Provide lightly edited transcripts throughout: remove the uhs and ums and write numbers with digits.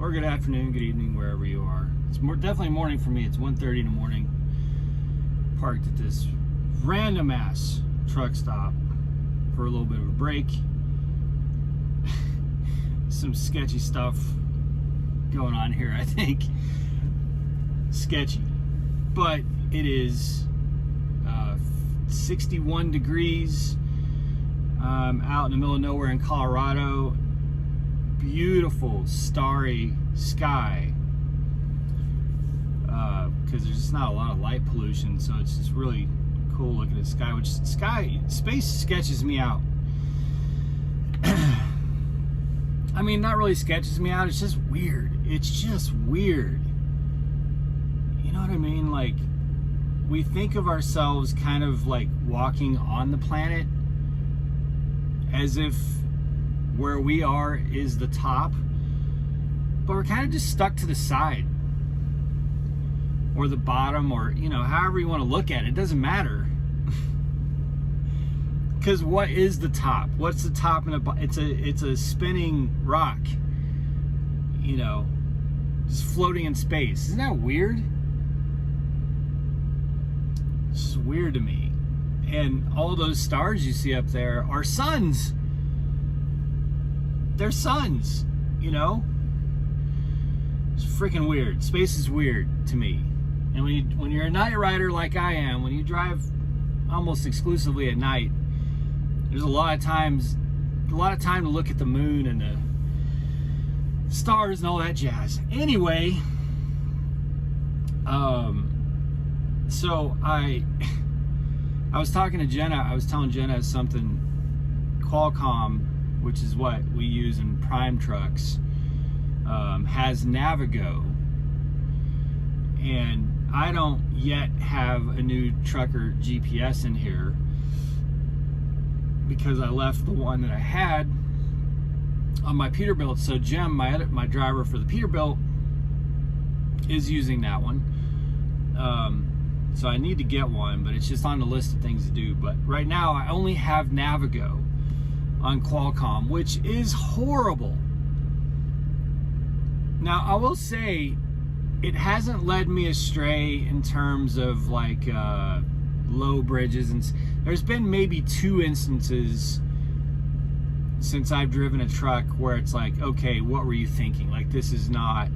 or good afternoon, good evening, wherever you are. It's definitely morning for me. It's 1:30 in the morning. Parked at this random ass truck stop for a little bit of a break. Some sketchy stuff going on here, I think. Sketchy. But it is 61 degrees. Out in the middle of nowhere in Colorado. Beautiful starry sky, because there's just not a lot of light pollution, so it's just really cool looking at the sky. Space sketches me out. I mean, not really sketches me out, it's just weird. It's just weird. You know what I mean? Like, we think of ourselves kind of like walking on the planet as if where we are is the top, but we're kind of just stuck to the side or the bottom, or however you want to look at it. It doesn't matter. Because what is the top? What's the top? It's a spinning rock, just floating in space. Isn't that weird? It's just weird to me. And all those stars you see up there are suns. They're suns, It's freaking weird. Space is weird to me. And when you're a night rider like I am, when you drive almost exclusively at night, there's a lot of time to look at the moon and the stars and all that jazz. Anyway, so I was talking to Jenna. I was telling Jenna something. Qualcomm, which is what we use in prime trucks, has Navigo, and I don't yet have a new trucker GPS in here because I left the one that I had on my Peterbilt. So Jim, my driver for the Peterbilt, is using that one. So I need to get one, but it's just on the list of things to do. But right now I only have Navigo on Qualcomm, which is horrible. Now, I will say it hasn't led me astray in terms of like low bridges, and there's been maybe 2 instances since I've driven a truck where it's like, okay, what were you thinking? Like, this is not.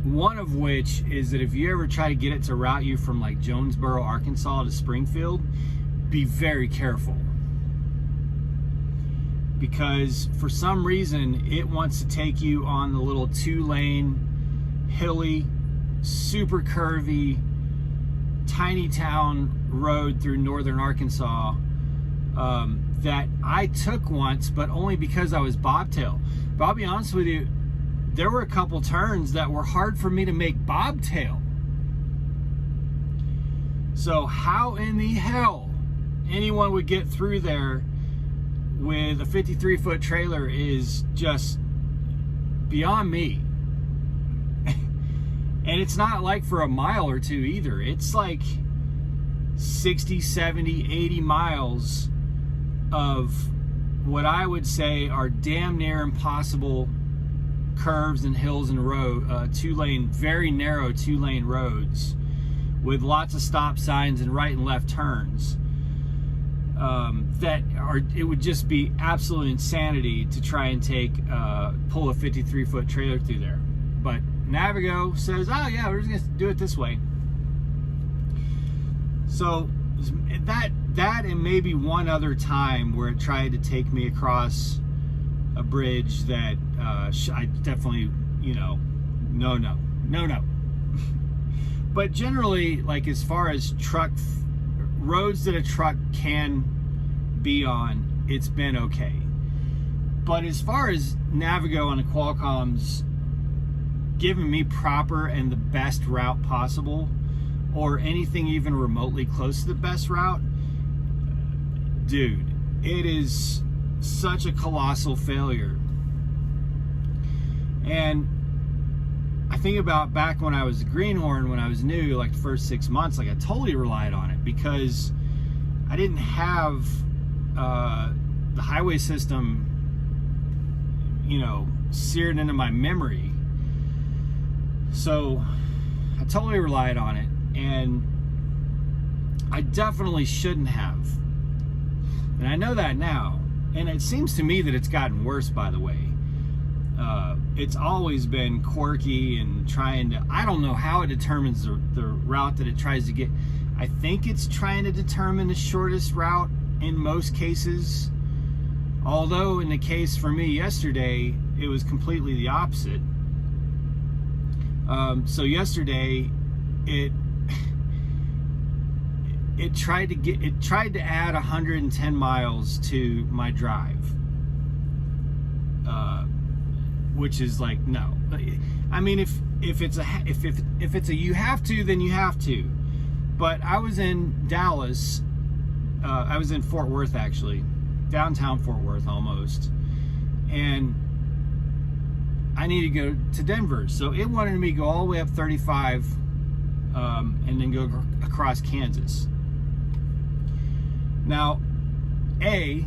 One of which is that if you ever try to get it to route you from like Jonesboro, Arkansas to Springfield, be very careful. Because for some reason it wants to take you on the little 2-lane, hilly, super curvy, tiny town road through northern Arkansas that I took once, but only because I was bobtail. But I'll be honest with you, there were a couple turns that were hard for me to make bobtail. So how in the hell anyone would get through there with a 53-foot trailer is just beyond me. And it's not like for a mile or two either. It's like 60, 70, 80 miles of what I would say are damn near impossible curves and hills and very narrow 2-lane roads with lots of stop signs and right and left turns. It would just be absolute insanity to try and pull a 53-foot trailer through there. But Navigo says, oh yeah, we're just gonna do it this way. So that and maybe one other time where it tried to take me across a bridge that I definitely, no. But generally, like, as far as roads that a truck can be on, it's been okay. But as far as Navigo on the Qualcomm's giving me proper and the best route possible, or anything even remotely close to the best route, dude, it is such a colossal failure. And I think about back when I was a greenhorn, when I was new, like the first 6 months, like I totally relied on it because I didn't have the highway system, seared into my memory. So I totally relied on it, and I definitely shouldn't have. And I know that now. And it seems to me that it's gotten worse, by the way. It's always been quirky and trying to, I don't know how it determines the route that it tries to get. I think it's trying to determine the shortest route in most cases. Although in the case for me yesterday, it was completely the opposite. So yesterday, it tried to add 110 miles to my drive, which is like, no. I mean, if it's a you have to, then you have to. But I was in Dallas. I was in Fort Worth, actually, downtown Fort Worth almost, and I need to go to Denver. So it wanted me to go all the way up 35 and then go across Kansas. Now, A,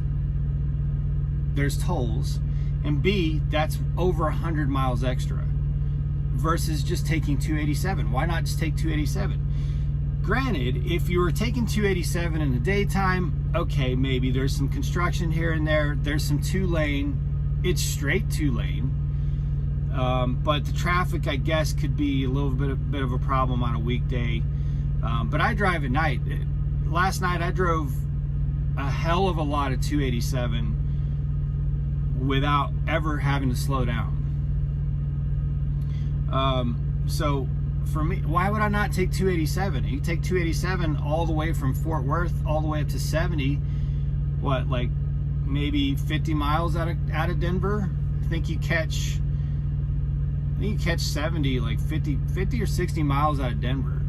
there's tolls, and B, that's over 100 miles extra versus just taking 287. Why not just take 287? Granted, if you were taking 287 in the daytime, okay, maybe there's some construction here and there. There's some 2-lane. It's straight 2-lane. But the traffic, I guess, could be a little bit of a problem on a weekday. But I drive at night. Last night I drove a hell of a lot of 287 without ever having to slow down. So for me, why would I not take 287? You take 287 all the way from Fort Worth all the way up to 70. What, like maybe 50 miles out of Denver? I think you catch 70, like 50 or 60 miles out of Denver.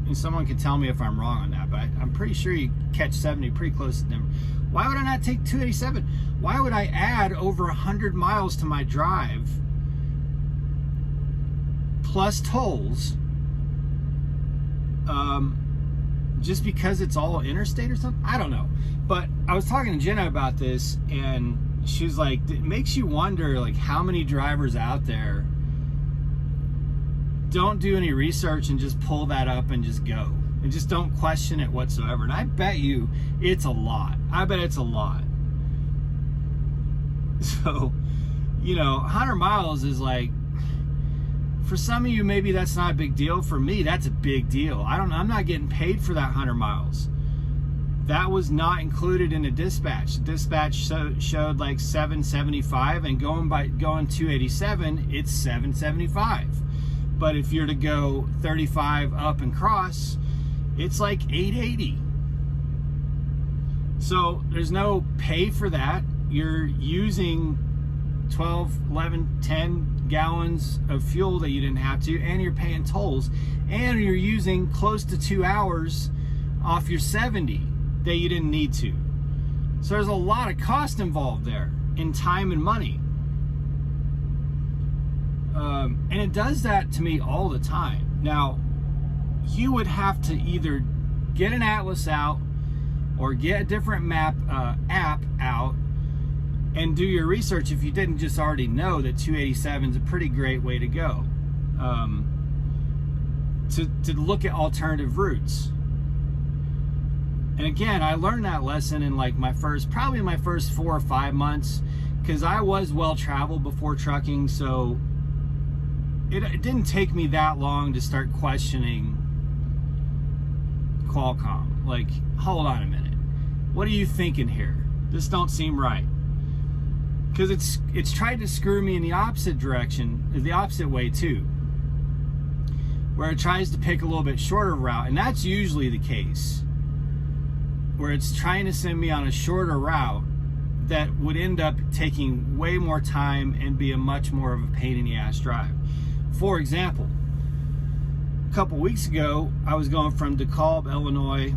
And someone can tell me if I'm wrong on that, but I'm pretty sure you catch 70 pretty close to Denver. Why would I not take 287? Why would I add over 100 miles to my drive plus tolls just because it's all interstate or something? I don't know. But I was talking to Jenna about this, and she was like, it makes you wonder, like, how many drivers out there don't do any research and just pull that up and just go and just don't question it whatsoever. And I bet you it's a lot. I bet it's a lot. So, 100 miles is like, for some of you, maybe that's not a big deal. For me, that's a big deal. I'm not getting paid for that 100 miles. That was not included in the dispatch. The dispatch showed like 775, and going 287, it's 775. But if you're to go 35 up and cross, it's like 880. So there's no pay for that. You're using 12, 11, 10 gallons of fuel that you didn't have to, and you're paying tolls, and you're using close to 2 hours off your 70 that you didn't need to. So there's a lot of cost involved there in time and money. And it does that to me all the time. Now, you would have to either get an atlas out or get a different map app out and do your research if you didn't just already know that 287 is a pretty great way to go. To look at alternative routes. And again, I learned that lesson in like probably my first 4 or 5 months, because I was well traveled before trucking, so it didn't take me that long to start questioning Qualcomm. Like, hold on a minute, what are you thinking here? This don't seem right. Because it's tried to screw me in the opposite direction, the opposite way too, where it tries to pick a little bit shorter route, and that's usually the case, where it's trying to send me on a shorter route that would end up taking way more time and be a much more of a pain in the ass drive. For example, a couple weeks ago, I was going from DeKalb, Illinois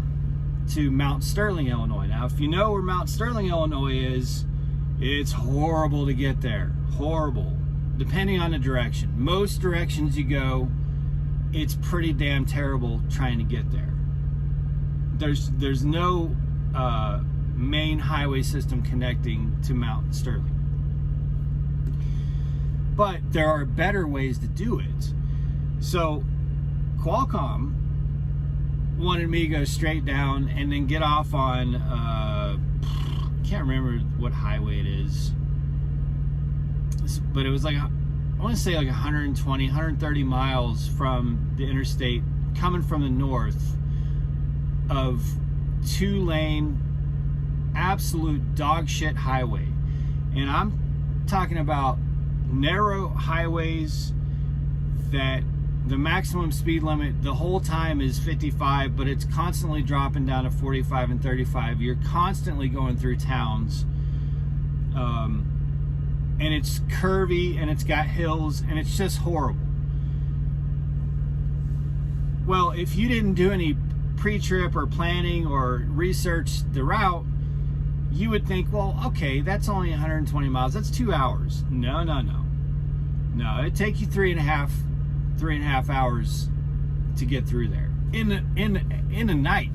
to Mount Sterling, Illinois. Now, if you know where Mount Sterling, Illinois is, it's horrible to get there. Horrible. Depending on the direction. Most directions you go, it's pretty damn terrible trying to get there. There's no main highway system connecting to Mount Sterling. But there are better ways to do it. So Qualcomm wanted me to go straight down and then get off on, can't remember what highway it is, but it was like, I want to say like 120, 130 miles from the interstate, coming from the north, of 2-lane, absolute dog shit highway. And I'm talking about narrow highways that the maximum speed limit the whole time is 55, but it's constantly dropping down to 45 and 35. You're constantly going through towns, and it's curvy and it's got hills and it's just horrible. Well, if you didn't do any pre-trip or planning or research the route, you would think, well, okay, that's only 120 miles. That's 2 hours. No. It'd take you three and a half hours to get through there in a night.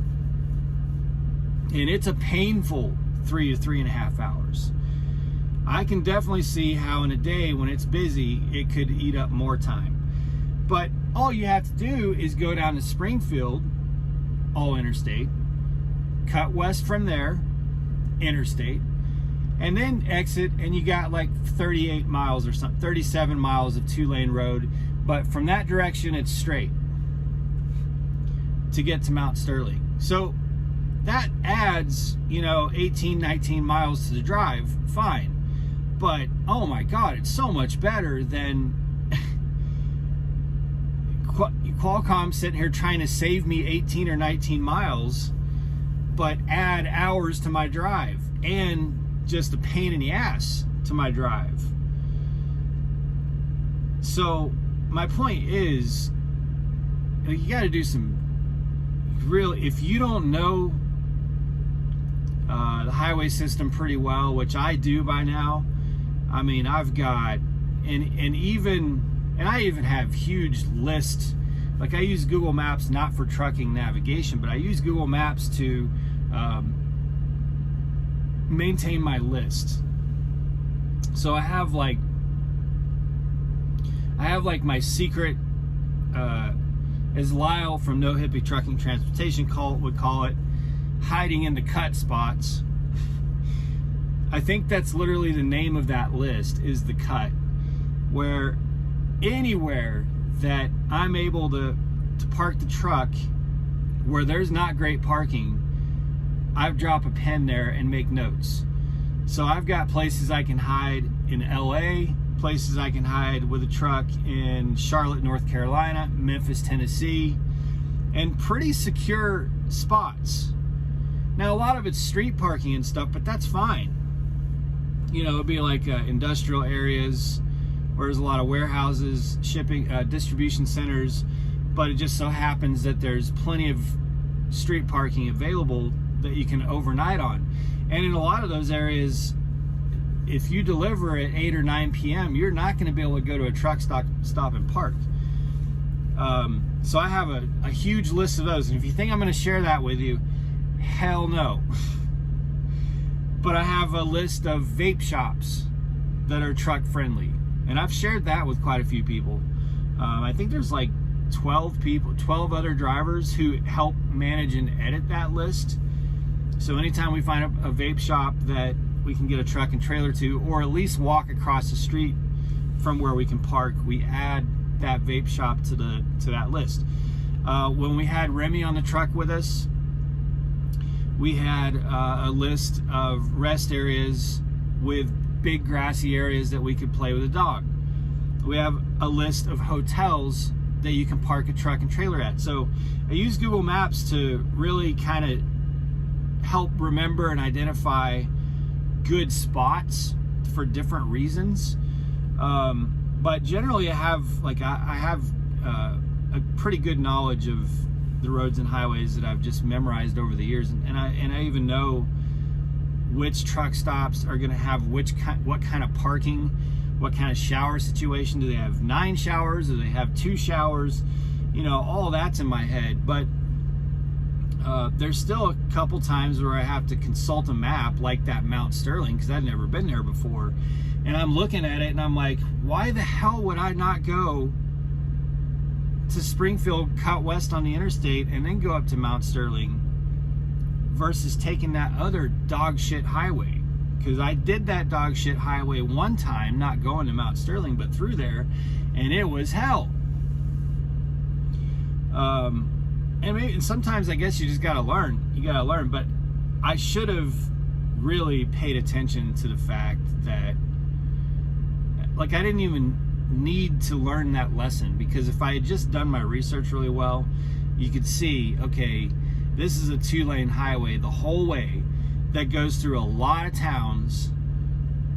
And it's a painful 3 to 3.5 hours. I can definitely see how in a day when it's busy, it could eat up more time. But all you have to do is go down to Springfield, all interstate, cut west from there, interstate, and then exit, and you got like 38 miles or something, 37 miles of 2-lane road. But from that direction, it's straight to get to Mount Sterling. So that adds, 18, 19 miles to the drive, fine. But, oh my God, it's so much better than Qualcomm sitting here trying to save me 18 or 19 miles, but add hours to my drive and just a pain in the ass to my drive. So my point is, you got to do some real, if you don't know the highway system pretty well, which I do by now. I mean, I've got, and I even have huge lists. Like, I use Google Maps not for trucking navigation, but I use Google Maps to maintain my list. So I have like my secret, as Lyle from No Hippie Trucking Transportation would call it, hiding in the cut spots. I think that's literally the name of that list, is the cut, where anywhere that I'm able to park the truck where there's not great parking, I've dropped a pen there and make notes. So I've got places I can hide in LA, places I can hide with a truck in Charlotte, North Carolina, Memphis, Tennessee, and pretty secure spots. Now, a lot of it's street parking and stuff, but that's fine. It'd be like industrial areas where there's a lot of warehouses, shipping, distribution centers, but it just so happens that there's plenty of street parking available that you can overnight on. And in a lot of those areas, if you deliver at 8 or 9 p.m., you're not going to be able to go to a truck stop and park. So I have a huge list of those. And if you think I'm going to share that with you, hell no. But I have a list of vape shops that are truck friendly. And I've shared that with quite a few people. I think there's like 12 other drivers who help manage and edit that list. So anytime we find a vape shop that we can get a truck and trailer to, or at least walk across the street from where we can park, we add that vape shop to that list. When we had Remy on the truck with us, we had a list of rest areas with big grassy areas that we could play with a dog. We have a list of hotels that you can park a truck and trailer at. So I use Google Maps to really kind of help remember and identify good spots for different reasons. But generally I have a pretty good knowledge of the roads and highways that I've just memorized over the years, and I even know which truck stops are going to have what kind of parking, what kind of shower situation. Do they have 9 showers? Do they have 2 showers? All that's in my head. But there's still a couple times where I have to consult a map, like that Mount Sterling, because I've never been there before, and I'm looking at it and I'm like, why the hell would I not go to Springfield, cut west on the interstate, and then go up to Mount Sterling versus taking that other dog shit highway. Because I did that dog shit highway one time, not going to Mount Sterling, but through there, and it was hell. And sometimes I guess you just gotta learn. You gotta learn. But I should have really paid attention to the fact that, like, I didn't even need to learn that lesson, because if I had just done my research really well, you could see, okay, this is a 2-lane highway the whole way that goes through a lot of towns,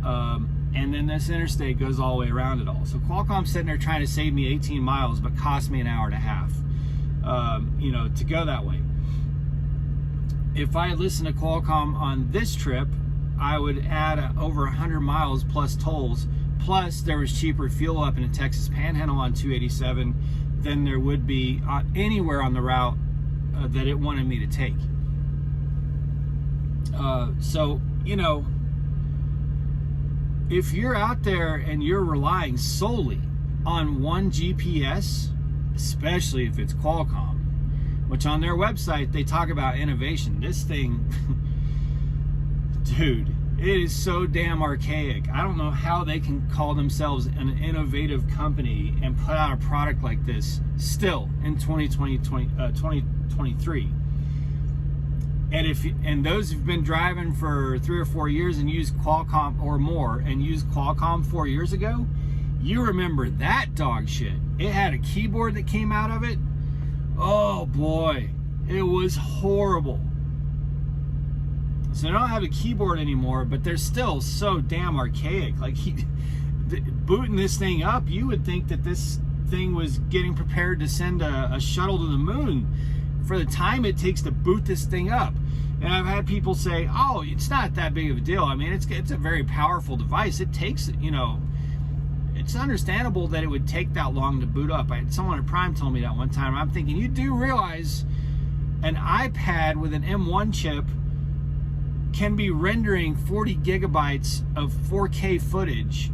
and then this interstate goes all the way around it all. So Qualcomm's sitting there trying to save me 18 miles, but cost me an hour and a half, to go that way. If I had listened to Qualcomm on this trip, I would add over 100 miles plus tolls. Plus, there was cheaper fuel up in the Texas Panhandle on 287 than there would be anywhere on the route that it wanted me to take. So, if you're out there and you're relying solely on one GPS, especially if it's Qualcomm, which on their website they talk about innovation. This thing, dude, it is so damn archaic. I don't know how they can call themselves an innovative company and put out a product like this still in 2023. And those who've been driving for 3 or 4 years and used Qualcomm or more and used Qualcomm 4 years ago, you remember that dog shit. It had a keyboard that came out of it. Oh boy, it was horrible. So they don't have a keyboard anymore, but they're still so damn archaic. Like, booting this thing up, you would think that this thing was getting prepared to send a shuttle to the moon for the time it takes to boot this thing up. And I've had people say, oh, it's not that big of a deal. I mean, it's a very powerful device. It takes, it's understandable that it would take that long to boot up. Someone at Prime told me that one time. I'm thinking, you do realize an iPad with an M1 chip can be rendering 40 gigabytes of 4K footage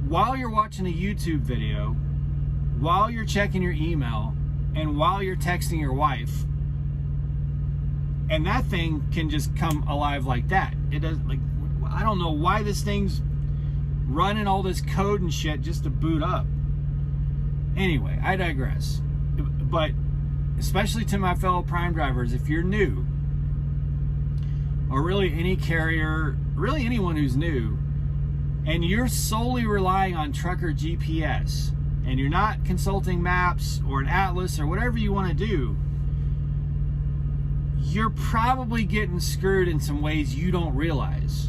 while you're watching a YouTube video, while you're checking your email, and while you're texting your wife. And that thing can just come alive like that. It does, like, I don't know why this thing's running all this code and shit just to boot up. Anyway, I digress. But especially to my fellow Prime drivers, if you're new, or really any carrier, really anyone who's new, and you're solely relying on trucker GPS, and you're not consulting maps or an atlas or whatever you want to do, you're probably getting screwed in some ways you don't realize.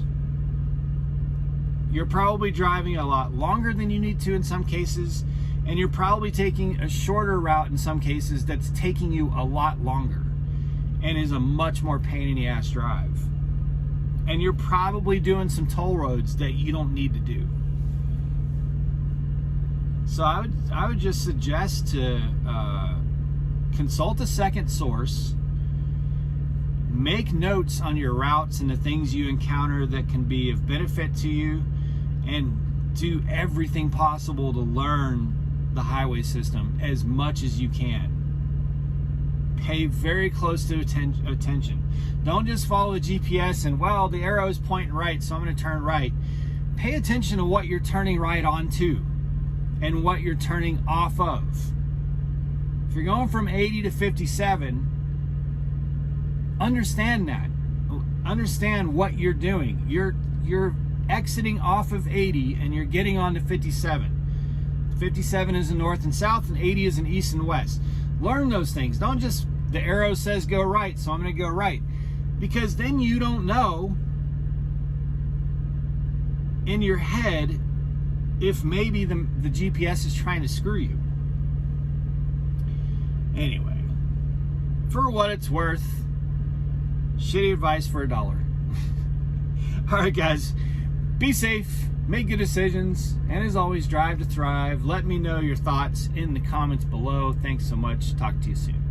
You're probably driving a lot longer than you need to in some cases, and you're probably taking a shorter route in some cases that's taking you a lot longer and is a much more pain in the ass drive. And you're probably doing some toll roads that you don't need to do. So I would just suggest to consult a second source, make notes on your routes and the things you encounter that can be of benefit to you, and do everything possible to learn the highway system as much as you can. Pay very close to attention. Don't just follow the GPS and, well, the arrow is pointing right, so I'm going to turn right. Pay attention to what you're turning right onto and what you're turning off of. If you're going from 80 to 57, understand that. Understand what you're doing. You're exiting off of 80 and you're getting on to 57. 57 is in north and south, and 80 is in east and west. Learn those things. Don't just, the arrow says go right, so I'm going to go right. Because then you don't know in your head if maybe the GPS is trying to screw you. Anyway, for what it's worth, shitty advice for $1. All right, guys, be safe, make good decisions, and as always, drive to thrive. Let me know your thoughts in the comments below. Thanks so much. Talk to you soon.